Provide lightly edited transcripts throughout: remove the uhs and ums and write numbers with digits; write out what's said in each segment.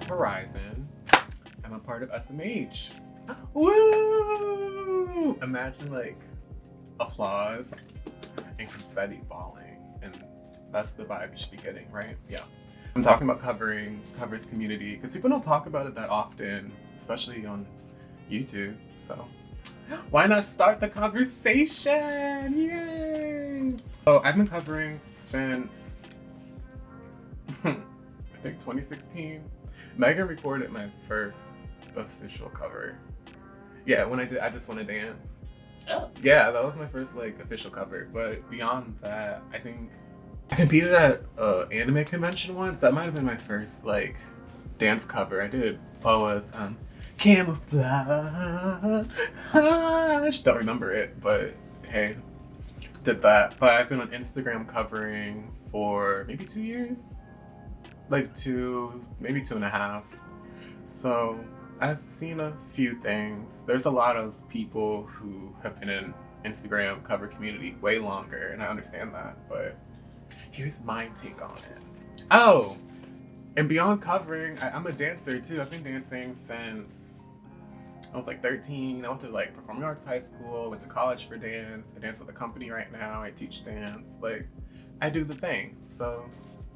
Horizon. I'm a part of SMH. Woo! Imagine like applause and confetti falling, and that's the vibe you should be getting, right? Yeah. I'm talking about covers community because people don't talk about it that often, especially on YouTube. So why not start the conversation? Yay! So I've been covering since I think 2016. Megan recorded my first official cover. Yeah, when I Just Wanna Dance. Oh. Yeah, that was my first like official cover. But beyond that, I think I competed at an anime convention once. That might have been my first like dance cover. I did Boa's Camouflage. Don't remember it, but hey, did that. But I've been on Instagram covering for maybe 2 years, like maybe 2.5. So I've seen a few things. There's a lot of people who have been in Instagram cover community way longer, and I understand that, but here's my take on it. Oh, and beyond covering, I'm a dancer too. I've been dancing since I was like 13. I went to like performing arts high school, went to college for dance. I dance with a company right now. I teach dance. Like, I do the thing. So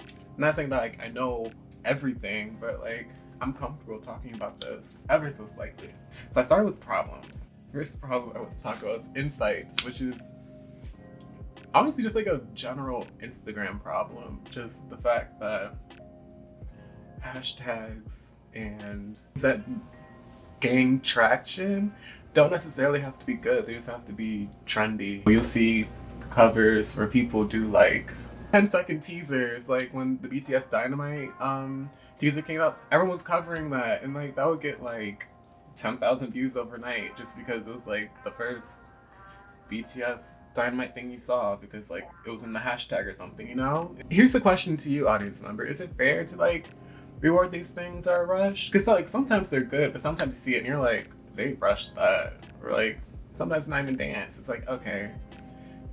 I'm not saying that like I know everything, but like I'm comfortable talking about this ever so slightly. So I started with problems. First problem I want to talk about is insights, which is honestly just like a general Instagram problem. Just the fact that hashtags and that gain traction don't necessarily have to be good. They just have to be trendy. You'll see covers where people do like 10-second teasers, like when the BTS Dynamite teaser came out, everyone was covering that, and like that would get like 10,000 views overnight just because it was like the first BTS Dynamite thing you saw because like it was in the hashtag or something, you know? Here's the question to you, audience member. Is it fair to like reward these things that are rushed? Because like sometimes they're good, but sometimes you see it and you're like, they rushed that. Or like sometimes not even dance. It's like, okay,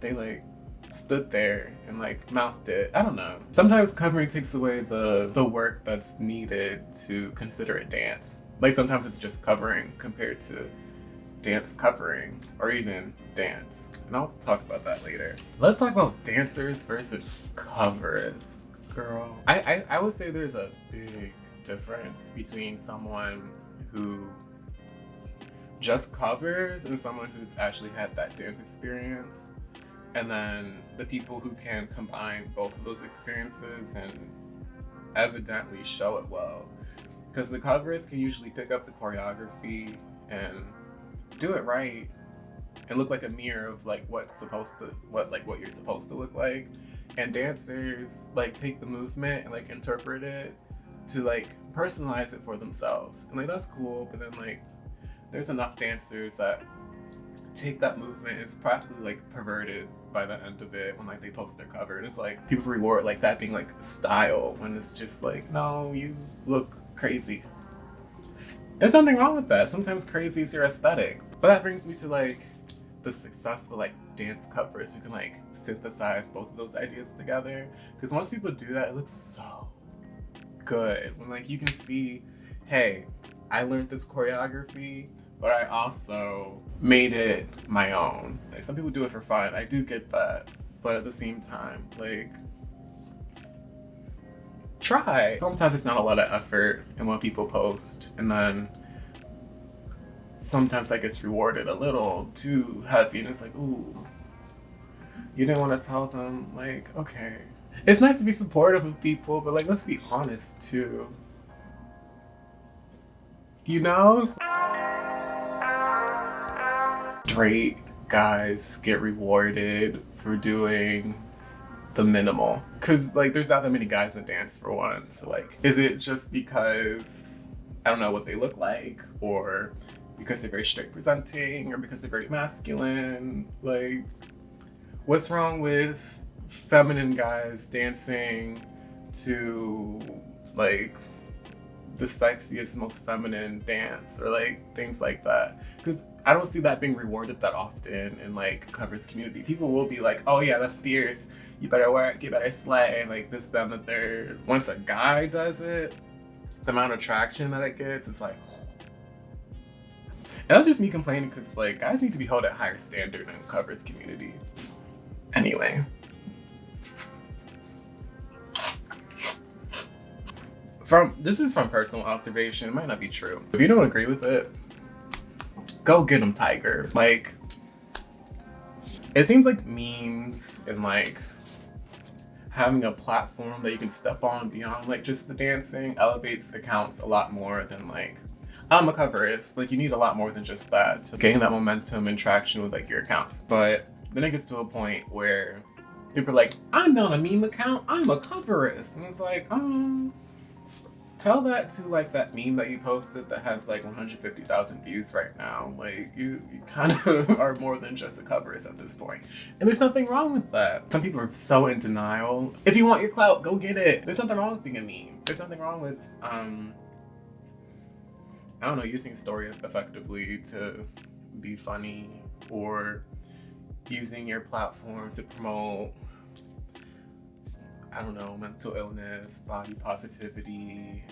they like stood there and like mouthed it. I don't know. Sometimes covering takes away the work that's needed to consider it dance. Like sometimes it's just covering compared to dance covering or even dance. And I'll talk about that later. Let's talk about dancers versus covers. Girl, I would say there's a big difference between someone who just covers and someone who's actually had that dance experience, and then the people who can combine both of those experiences and evidently show it well. Because the covers can usually pick up the choreography and do it right and look like a mirror of like what you're supposed to look like. And dancers like take the movement and like interpret it to like personalize it for themselves. And like that's cool, but then like there's enough dancers that take that movement, it's practically like perverted by the end of it when like they post their cover. And it's like people reward like that being like style when it's just like, no, you look crazy. There's nothing wrong with that. Sometimes crazy is your aesthetic. But that brings me to like the successful like dance covers who can like synthesize both of those ideas together. Because once people do that, it looks so good. When like you can see, hey, I learned this choreography, but I also made it my own. Like some people do it for fun. I do get that. But at the same time, like try. Sometimes it's not a lot of effort in what people post, and then sometimes that gets rewarded a little too heavy, and it's like, ooh, you didn't want to tell them, like, okay. It's nice to be supportive of people, but like, let's be honest too. You know? Straight guys get rewarded for doing the minimal. Cause like, there's not that many guys that dance for one. So like, is it just because, I don't know what they look like, or because they're very straight presenting, or because they're very masculine? Like, what's wrong with feminine guys dancing to like the sexiest, most feminine dance, or like things like that? Because I don't see that being rewarded that often in like covers community. People will be like, oh yeah, that's fierce, you better work, you better slay, and like this, that, and the third. Once a guy does it, the amount of traction that it gets is like, and that's just me complaining because like guys need to be held at higher standard in the covers community. Anyway. This is from personal observation. It might not be true. If you don't agree with it, go get them, Tiger. Like, it seems like memes and like having a platform that you can step on beyond like just the dancing elevates accounts a lot more than like, I'm a coverist. Like, you need a lot more than just that to gain that momentum and traction with like your accounts. But then it gets to a point where people are like, I'm not a meme account, I'm a coverist. And it's like, tell that to like that meme that you posted that has like 150,000 views right now. Like, you kind of are more than just a coverist at this point. And there's nothing wrong with that. Some people are so in denial. If you want your clout, go get it. There's nothing wrong with being a meme. There's nothing wrong with I don't know, using story effectively to be funny, or using your platform to promote, I don't know, mental illness, body positivity,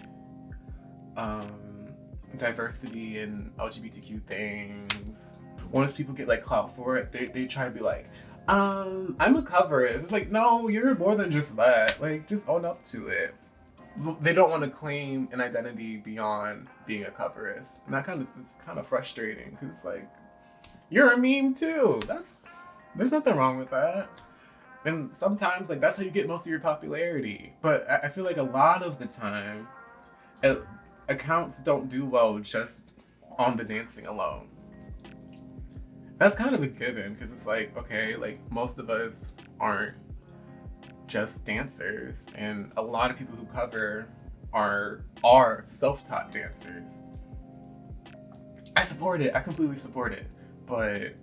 diversity and LGBTQ things. Once people get like clout for it, they try to be like, I'm a coverist. It's like, no, you're more than just that. Like, just own up to it. They don't want to claim an identity beyond being a coverist. And it's kind of frustrating because it's like, you're a meme too. There's nothing wrong with that. And sometimes, like, that's how you get most of your popularity. But I feel like a lot of the time, accounts don't do well just on the dancing alone. That's kind of a given, because it's like, okay, like, most of us aren't just dancers. And a lot of people who cover are self-taught dancers. I support it. I completely support it. But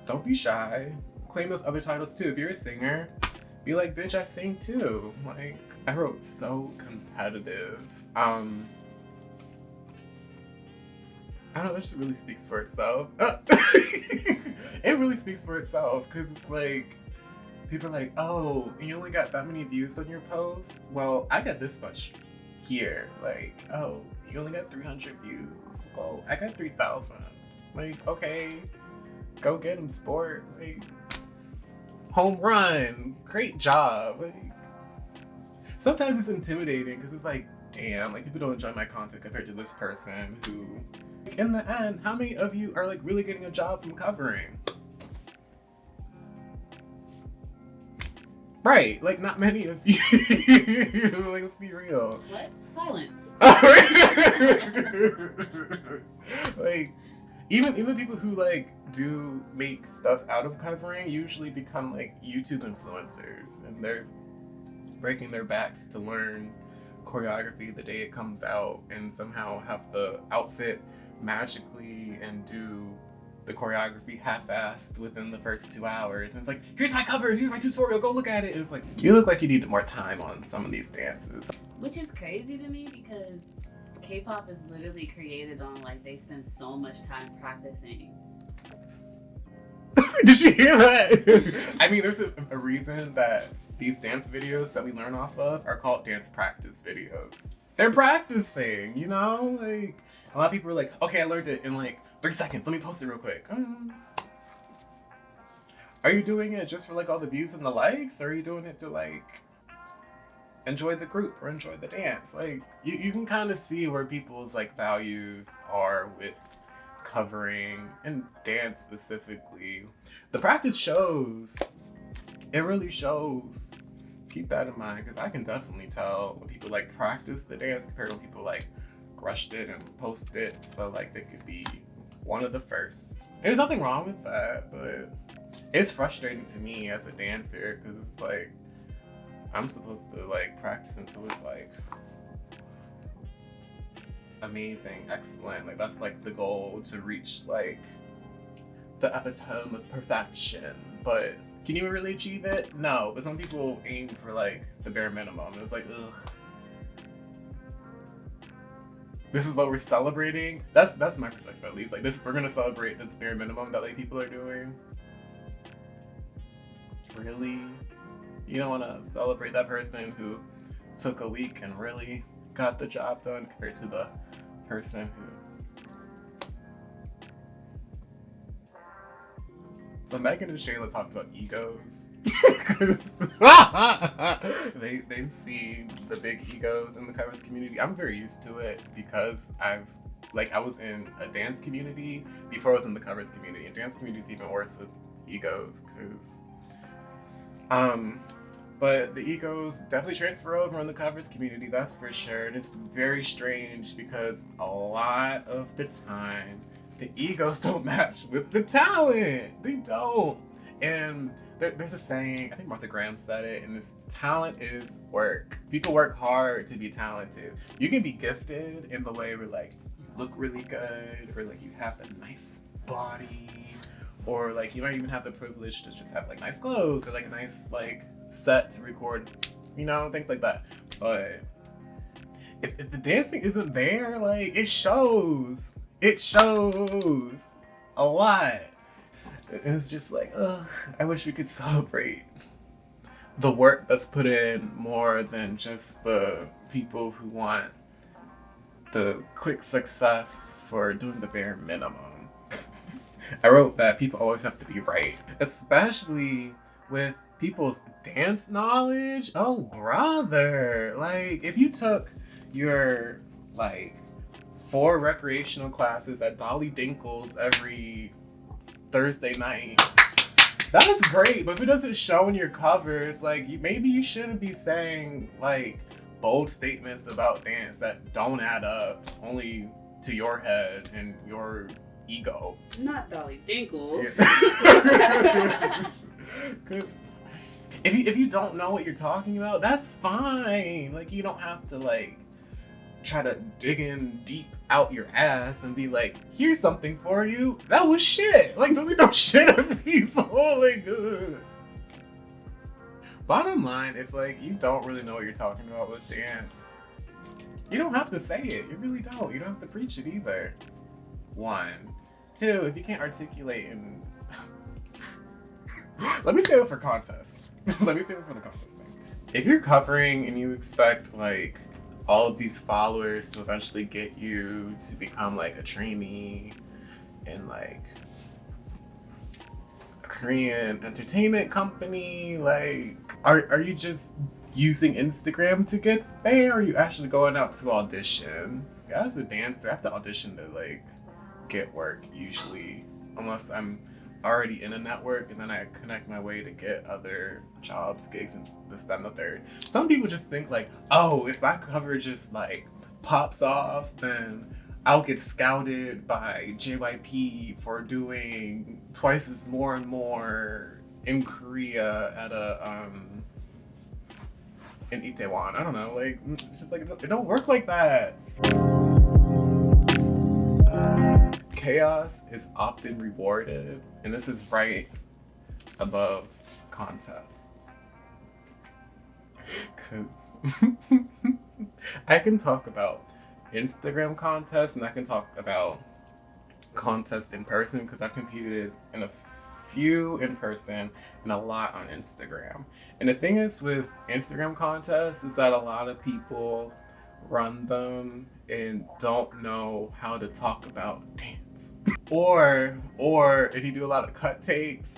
don't be shy. Claim those other titles too. If you're a singer, be like, bitch, I sing too. Like, I wrote so competitive. I don't know, that just really speaks for itself. It really speaks for itself, because it's like, people are like, oh, you only got that many views on your post? Well, I got this much here. Like, oh, you only got 300 views? Well, I got 3,000. Like, okay, go get them, sport. Like, home run, great job. Like, sometimes it's intimidating because it's like, damn, like, people don't enjoy my content compared to this person who, in the end, how many of you are like really getting a job from covering? Right, like, not many of you. Like, let's be real. What? Silence. Like, even people who like do make stuff out of covering usually become like YouTube influencers, and they're breaking their backs to learn choreography the day it comes out and somehow have the outfit magically and do the choreography half-assed within the first 2 hours. And it's like, here's my cover, here's my tutorial, go look at it. It's like, you look like you need more time on some of these dances. Which is crazy to me, because K-pop is literally created on, like, they spend so much time practicing. Did you hear that? I mean, there's a reason that these dance videos that we learn off of are called dance practice videos. They're practicing, you know? Like, a lot of people are like, okay, I learned it in like 3 seconds. Let me post it real quick. Are you doing it just for like all the views and the likes? Or are you doing it to like enjoy the group or enjoy the dance? Like, you can kind of see where people's like values are with covering and dance specifically. The practice shows. It really shows. Keep that in mind, because I can definitely tell when people like practice the dance compared to when people like rushed it and post it so like they could be one of the first. There's nothing wrong with that, but it's frustrating to me as a dancer, because it's like, I'm supposed to like practice until it's like amazing, excellent. Like, that's like the goal, to reach like the epitome of perfection. But can you really achieve it? No. But some people aim for like the bare minimum. It's like, ugh. This is what we're celebrating. That's my perspective, at least. Like, this, we're gonna celebrate this bare minimum that like people are doing. Really? You don't want to celebrate that person who took a week and really got the job done compared to the person who. So Megan and Shayla talked about egos. They've seen the big egos in the coverist community. I'm very used to it because I was in a dance community before I was in the covers community. And dance community is even worse with egos but the egos definitely transfer over in the covers community, that's for sure. And it's very strange because a lot of the time the egos don't match with the talent. They don't. And there's a saying, I think Martha Graham said it, and this: talent is work. People work hard to be talented. You can be gifted in the way where like you look really good, or like you have a nice body, or like you might even have the privilege to just have like nice clothes, or like a nice like set to record, things like that. But if the dancing isn't there, like it shows a lot. And it's just like, ugh, I wish we could celebrate the work that's put in more than just the people who want the quick success for doing the bare minimum. I wrote that people always have to be right, especially with people's dance knowledge. Oh, brother. Like, if you took your, 4 recreational classes at Dolly Dinkle's every Thursday night, that is great, but if it doesn't show in your covers, maybe you shouldn't be saying bold statements about dance that don't add up only to your head and your ego. Not Dolly Dinkles. Yeah. Cause if you don't know what you're talking about, that's fine. You don't have to try to dig in deep out your ass and be like, here's something for you. That was shit. Nobody throw shit at people. Bottom line, if you don't really know what you're talking about with dance, you don't have to say it. You really don't. You don't have to preach it either. 1. 2, if you can't articulate and let me say it for contest. Let me say it for the contest thing. If you're covering and you expect all of these followers to eventually get you to become a trainee in a Korean entertainment company, are you just using Instagram to get there, or are you actually going out to audition? As a dancer, I have to audition to get work usually, unless I'm already in a network and then I connect my way to get other jobs, gigs, and this, that, and the third. Some people just think oh, if my cover just pops off, then I'll get scouted by JYP for doing twice as more and more in Korea at in Itaewon. I don't know, it don't work like that. Chaos is often rewarded, and this is right above contest. Because I can talk about Instagram contests and I can talk about contests in person, because I've competed in a few in person and a lot on Instagram. And the thing is with Instagram contests is that a lot of people run them and don't know how to talk about dance. Or if you do a lot of cut takes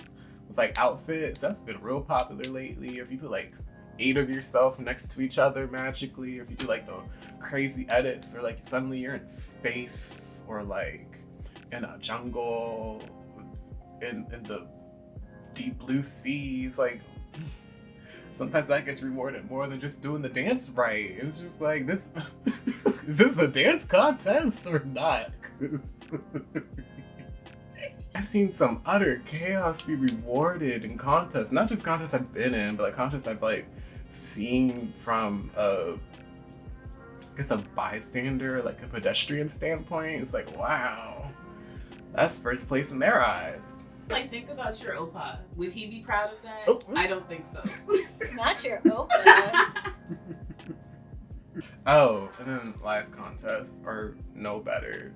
with outfits, that's been real popular lately. Or if you put 8 of yourself next to each other magically, or if you do the crazy edits where suddenly you're in space, or in a jungle, in the deep blue seas, sometimes that gets rewarded more than just doing the dance right. It's just this is this a dance contest or not? I've seen some utter chaos be rewarded in contests. Not just contests I've been in, but contests I've seen from a bystander, a pedestrian standpoint. It's wow, that's first place in their eyes. Think about your Opa. Would he be proud of that? Oh. I don't think so. Not your Opa. Oh, and then live contests are no better.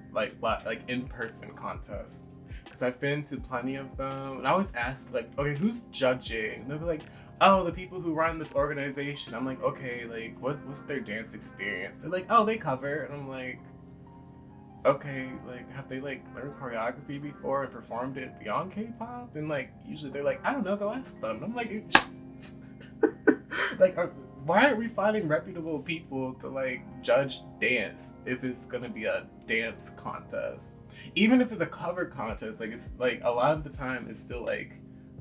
In-person contests. Because because I've been to plenty of them, and I always ask, like, okay, who's judging? And they'll be like, oh, the people who run this organization. I'm like, okay, like, what's their dance experience? They're like, oh, they cover. And I'm like, okay, like, have they, like, learned choreography before and performed it beyond K-pop? And, like, usually they're like, I don't know, go ask them. And I'm like, like, why aren't we finding reputable people to, like, judge dance if it's gonna be a dance contest? Even if it's a cover contest, like, it's, like, a lot of the time it's still, like,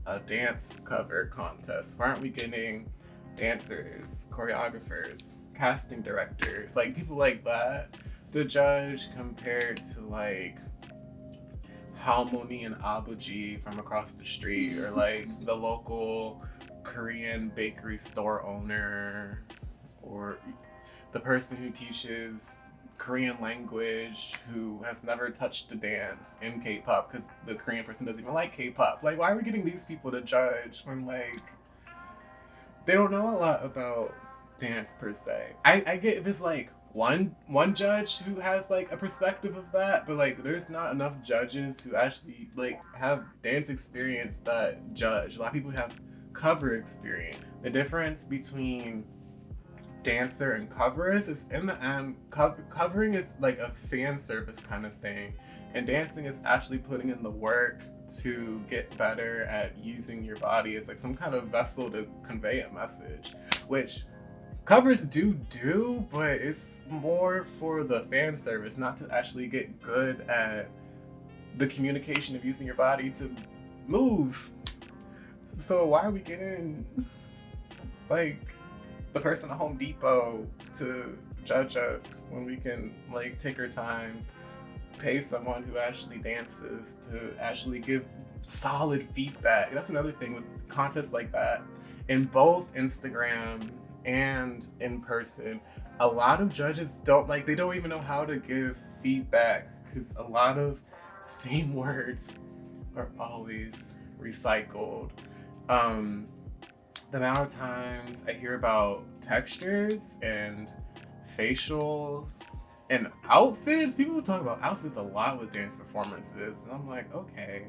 a dance cover contest. Why aren't we getting dancers, choreographers, casting directors, like, people like that to judge compared to, like, Halmoni and Abuji from across the street, or, like, the local Korean bakery store owner, or the person who teaches Korean language who has never touched a dance in K-pop because the Korean person doesn't even like K-pop. Like, why are we getting these people to judge when, like, they don't know a lot about dance per se? I get if it's like one judge who has, like, a perspective of that, but, like, there's not enough judges who actually, like, have dance experience that judge. A lot of people have cover experience. The difference between dancer and coverist is, in the end, covering is like a fan service kind of thing, and dancing is actually putting in the work to get better at using your body as, like, some kind of vessel to convey a message, which covers do, but it's more for the fan service, not to actually get good at the communication of using your body to move. So why are we getting, like, the person at Home Depot to judge us when we can, like, take our time, pay someone who actually dances to actually give solid feedback? That's another thing with contests like that. In both Instagram and in person, a lot of judges don't even know how to give feedback, because a lot of the same words are always recycled. The amount of times I hear about textures and facials and outfits, people talk about outfits a lot with dance performances, and I'm like, okay,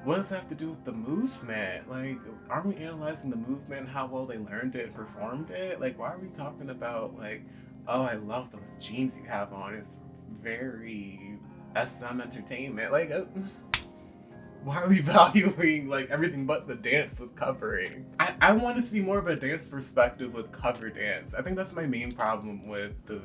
what does that have to do with the movement? Like, aren't we analyzing the movement, how well they learned it and performed it? Like, why are we talking about, like, oh, I love those jeans you have on, it's very SM entertainment? Like, why are we valuing, like, everything but the dance with covering? I want to see more of a dance perspective with cover dance. I think that's my main problem with the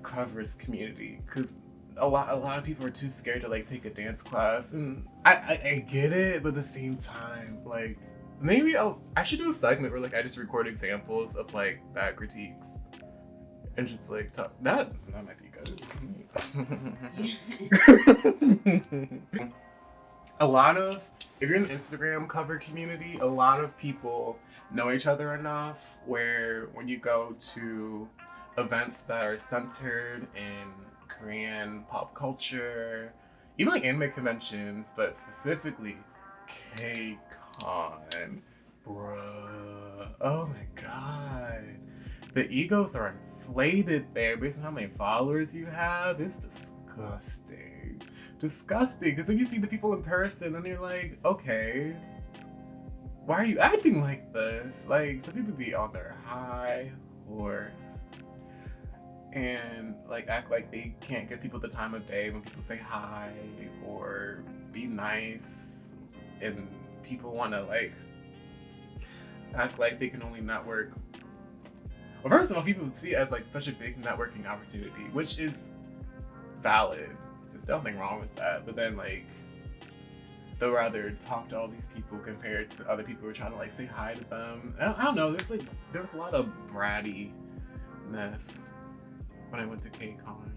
coverist community, because a lot of people are too scared to, like, take a dance class, and I get it, but at the same time, like, maybe I should do a segment where, like, I just record examples of, like, bad critiques and just, like, talk. That might be good. If you're in the Instagram cover community, a lot of people know each other enough where when you go to events that are centered in Korean pop culture, even, like, anime conventions, but specifically K-Con, bruh, oh my god, the egos are inflated there based on how many followers you have. It's disgusting, because then you see the people in person and you're like, okay, why are you acting like this? Like, some people be on their high horse and, like, act like they can't give people the time of day when people say hi or be nice, and people want to, like, act like they can only network. Well, first of all, people see it as, like, such a big networking opportunity, which is valid. There's nothing wrong with that, but then, like, they'll rather talk to all these people compared to other people who are trying to, like, say hi to them. I don't know, there was a lot of brattiness when I went to K-Con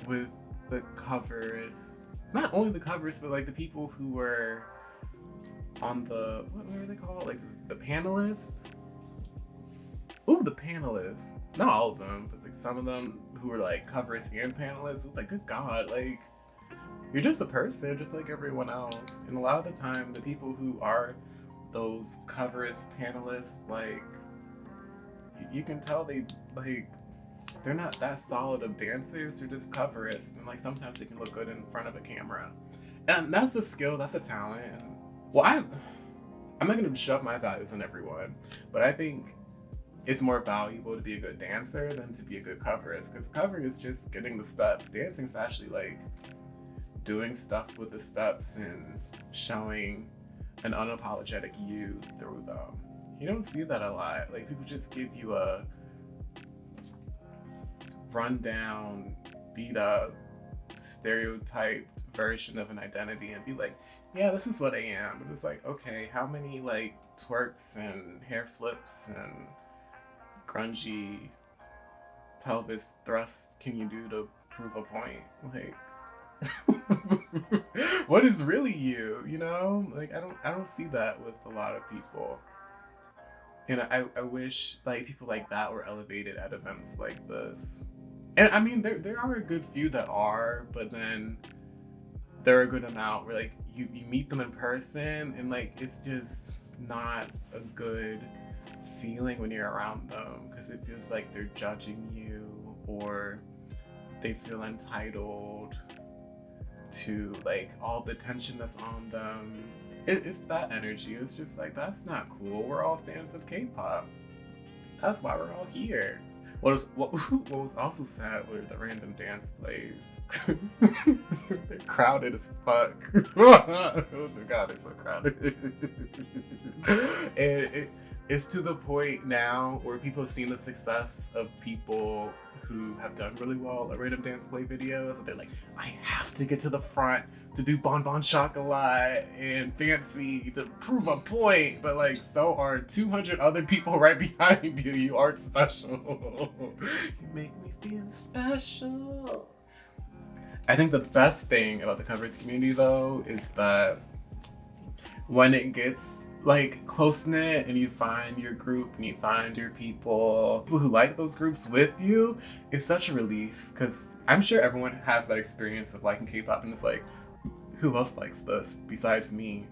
with the covers. Not only the covers, but, like, the people who were on the, what were they called? Like, the panelists? Ooh, the panelists. Not all of them, but, like, some of them who were, like, covers and panelists. It was like, good God, like, you're just a person, just like everyone else. And a lot of the time, the people who are those covers, panelists, like, you can tell they, like, they're not that solid of dancers. They're just coverists, and like sometimes they can look good in front of a camera, and that's a skill, that's a talent. And well, I'm not gonna shove my values on everyone, but I think it's more valuable to be a good dancer than to be a good coverist, because covering is just getting the steps. Dancing is actually like doing stuff with the steps and showing an unapologetic you through them. You don't see that a lot. Like, people just give you a rundown, beat up, stereotyped version of an identity and be like, yeah, this is what I am. But it's like, okay, how many like twerks and hair flips and grungy pelvis thrusts can you do to prove a point? Like, what is really you, you know? Like, I don't see that with a lot of people. And I wish like people like that were elevated at events like this. And I mean, there are a good few that are, but then there are a good amount where like you meet them in person and like it's just not a good feeling when you're around them, because it feels like they're judging you or they feel entitled to like all the attention that's on them. It's that energy. It's just like, that's not cool. We're all fans of K-pop. That's why we're all here. What was also sad were the random dance plays. They're crowded as fuck. Oh my god, they're so crowded. And it's to the point now where people have seen the success of people who have done really well at random dance play videos, and they're like, I have to get to the front to do Bon Bon Chocolat and Fancy to prove a point, but like, so are 200 other people right behind you. You aren't special. You make me feel special. I think the best thing about the covers community though is that when it gets like close-knit and you find your group and you find your people who like those groups with you, it's such a relief, because I'm sure everyone has that experience of liking K-pop and it's like, who else likes this besides me?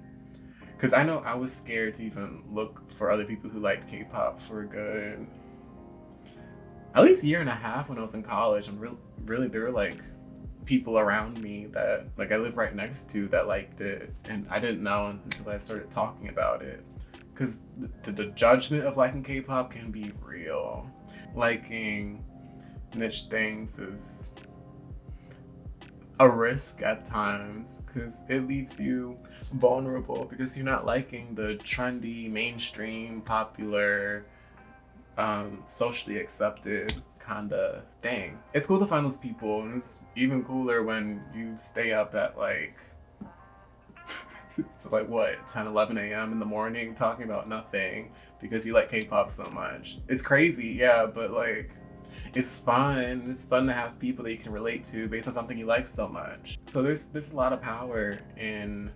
Because I know I was scared to even look for other people who like K-pop for a good at least year and a half when I was in college. And really there were like people around me that like I live right next to that liked it, and I didn't know until I started talking about it, because the judgment of liking K-pop can be real. Liking niche things is a risk at times, because it leaves you vulnerable, because you're not liking the trendy, mainstream, popular, socially accepted kind of thing. It's cool to find those people, and it's even cooler when you stay up at like so like what, 10 11 a.m. in the morning talking about nothing because you like K-pop so much. It's crazy, yeah, but like it's fun. It's fun to have people that you can relate to based on something you like so much. So there's a lot of power in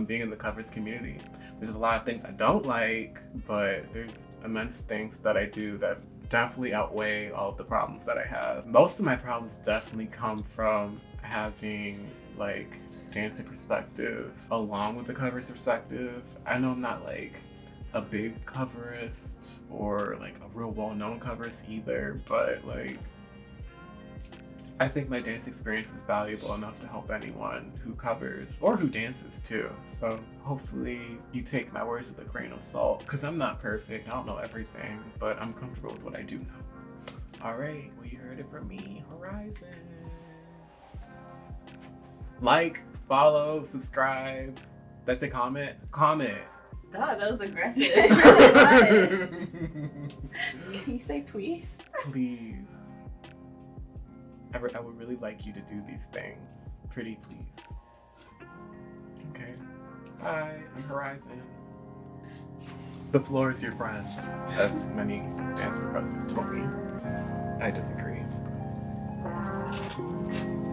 being in the covers community. There's a lot of things I don't like, but there's immense things that I do that definitely outweigh all of the problems that I have. Most of my problems definitely come from having like dancing perspective along with the covers perspective. I know I'm not like a big coverist or like a real well-known coverist either, but like I think my dance experience is valuable enough to help anyone who covers or who dances too. So hopefully you take my words with a grain of salt, because I'm not perfect. I don't know everything, but I'm comfortable with what I do know. All right, well, you heard it from me, Horizon. Like, follow, subscribe. Did I say comment? Comment. God, that was aggressive. It really was. Can you say please? Please. I would really like you to do these things. Pretty please. Okay. Hi, I'm Horizon. The floor is your friend, as many dance professors told me. I disagree.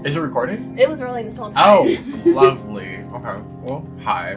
Is it recording? It was rolling this whole time. Oh, lovely. Okay. Well, hi.